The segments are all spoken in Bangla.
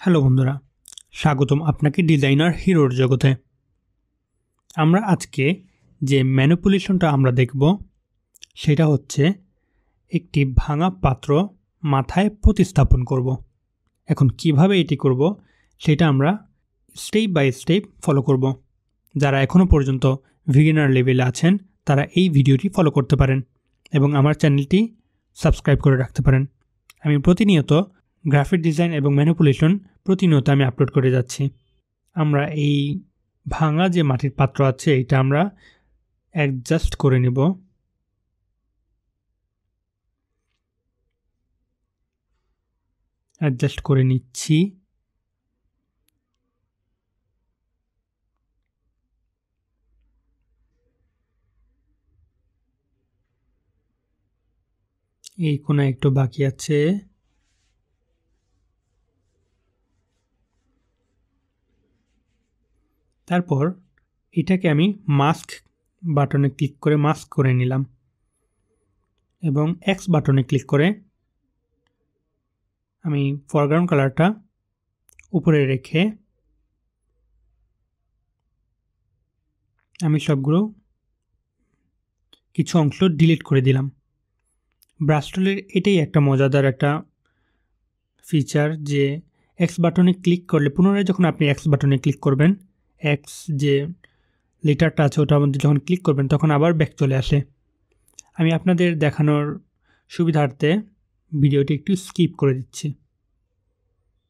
হ্যালো বন্ধুরা, স্বাগতম আপনাকে ডিজাইনার হিরোর জগতে। আমরা আজকে যে ম্যানিপুলেশনটা আমরা দেখব সেটা হচ্ছে একটি ভাঙা পাত্র মাথায় প্রতিস্থাপন করব। এখন কিভাবে এটি করব সেটা আমরা স্টেপ বাই স্টেপ ফলো করব। যারা এখনও পর্যন্ত বিগিনার লেভেলে আছেন তারা এই ভিডিওটি ফলো করতে পারেন এবং আমার চ্যানেলটি সাবস্ক্রাইব করে রাখতে পারেন। আমি প্রতিনিয়ত গ্রাফিক ডিজাইন এবং ম্যানিপুলেশন প্রতিনিয়ত আমি আপলোড করে যাচ্ছি। আমরা এই ভাঙা যে মাটির পাত্র আছে এটা আমরা অ্যাডজাস্ট করে নেব। অ্যাডজাস্ট করে নিচ্ছি। এই কোণা একটু বাকি আছে। তারপর এটাকে আমি মাস্ক বাটনে ক্লিক করে মাস্ক করে নিলাম এবং এক্স বাটনে ক্লিক করে আমি ফরগ্রাউন্ড কালারটা উপরে রেখে আমি সবগুলো কিছু অংশ ডিলিট করে দিলাম। ব্রাশ টুলের এটাই একটা মজাদার একটা ফিচার যে এক্স বাটনে ক্লিক করলে পুনরায় যখন আপনি এক্স বাটনে ক্লিক করবেন, এক্স যে লেটারটা আছে ওটার মধ্যে যখন ক্লিক করবেন তখন আবার ব্যাক চলে আসে। আমি আপনাদের দেখানোর সুবিধার্থে ভিডিওটি একটু স্কিপ করে দিচ্ছি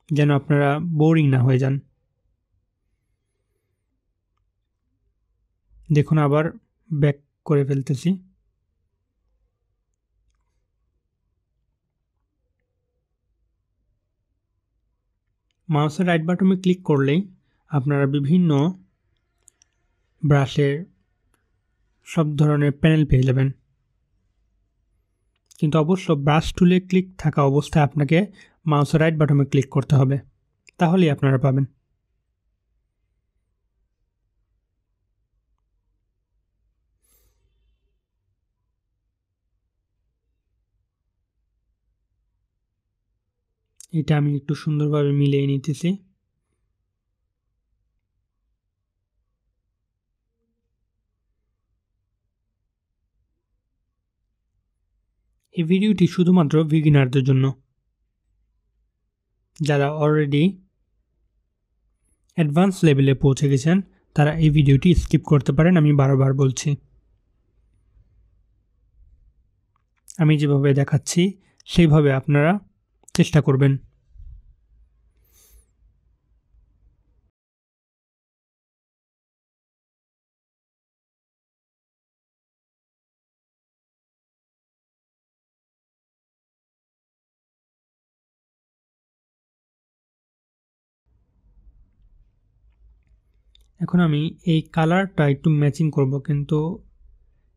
যেন আপনারা বোরিং না হয়ে যান। দেখুন আবার ব্যাক করে ফেলতেছি। মাউসের রাইট বাটনে ক্লিক করলেই আপনারা বিভিন্ন ব্রাশের সব ধরনের প্যানেল পেয়ে যাবেন, কিন্তু অবশ্য ব্রাশ টুলে ক্লিক থাকা অবস্থায় আপনাকে মাউসের রাইট বাটনে ক্লিক করতে হবে, তাহলেই আপনারা পাবেন। এটা আমি একটু সুন্দরভাবে মিলিয়ে নিতেছি। এই ভিডিওটি শুধুমাত্র বিগিনারদের জন্য। যারা অলরেডি অ্যাডভান্স লেভেলে পৌঁছে গেছেন তারা এই ভিডিওটি স্কিপ করতে পারেন, আমি বারবার বলছি। আমি যেভাবে দেখাচ্ছি সেইভাবে আপনারা চেষ্টা করবেন। এখন আমি এই কালারটা একটু ম্যাচিং করব, কিন্তু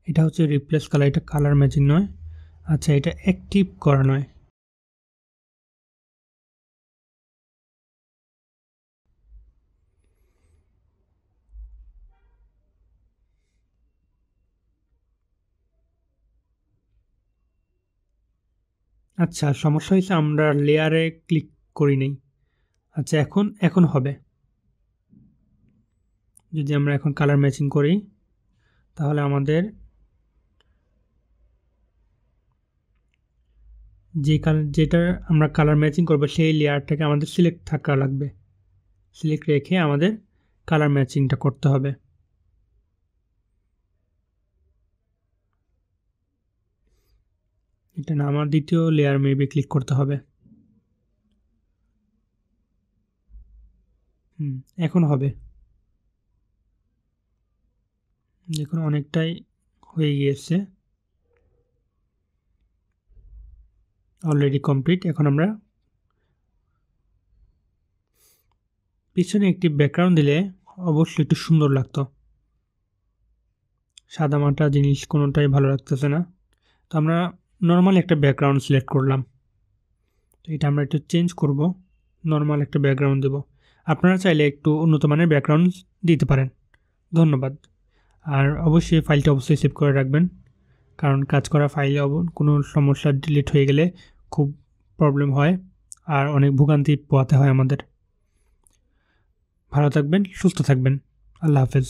এটা হচ্ছে রিপ্লেস কালার, এটা কালার ম্যাচিং নয়। আচ্ছা, এটা অ্যাক্টিভ করা নয়। আচ্ছা, সমস্যা হয়েছে আমরা লেয়ারে ক্লিক করি নাই। আচ্ছা, এখন হবে। যদি আমরা এখন কালার ম্যাচিং করি তাহলে আমাদের যেটা আমরা কালার ম্যাচিং করবো সেই লেয়ারটাকে আমাদের সিলেক্ট থাকা লাগবে। সিলেক্ট রেখে আমাদের কালার ম্যাচিংটা করতে হবে। এটা না, আমার দ্বিতীয় লেয়ার মেবি ক্লিক করতে হবে। এখন হবে। দেখুন অনেকটাই হয়ে গিয়েছে, অলরেডি কমপ্লিট। এখন আমরা পিছনে একটি ব্যাকগ্রাউন্ড দিলে অবশ্যই একটু সুন্দর লাগতো। সাদামাটা জিনিস কোনোটাই ভালো লাগতেছে না, তো আমরা নর্মাল একটা ব্যাকগ্রাউন্ড সিলেক্ট করলাম। তো এটা আমরা একটু চেঞ্জ করব, নর্মাল একটা ব্যাকগ্রাউন্ড দেব। আপনারা চাইলে একটু উন্নত মানের ব্যাকগ্রাউন্ড দিতে পারেন। ধন্যবাদ। আর অবশ্যই ফাইলটা অবশ্যই সেভ করে রাখবেন, কারণ কাজ করা ফাইলে কোনো সমস্যা ডিলিট হয়ে গেলে খুব প্রবলেম হয় আর অনেক ভোগান্তি পোহাতে হয় আমাদের। ভালো থাকবেন, সুস্থ থাকবেন। আল্লাহ হাফেজ।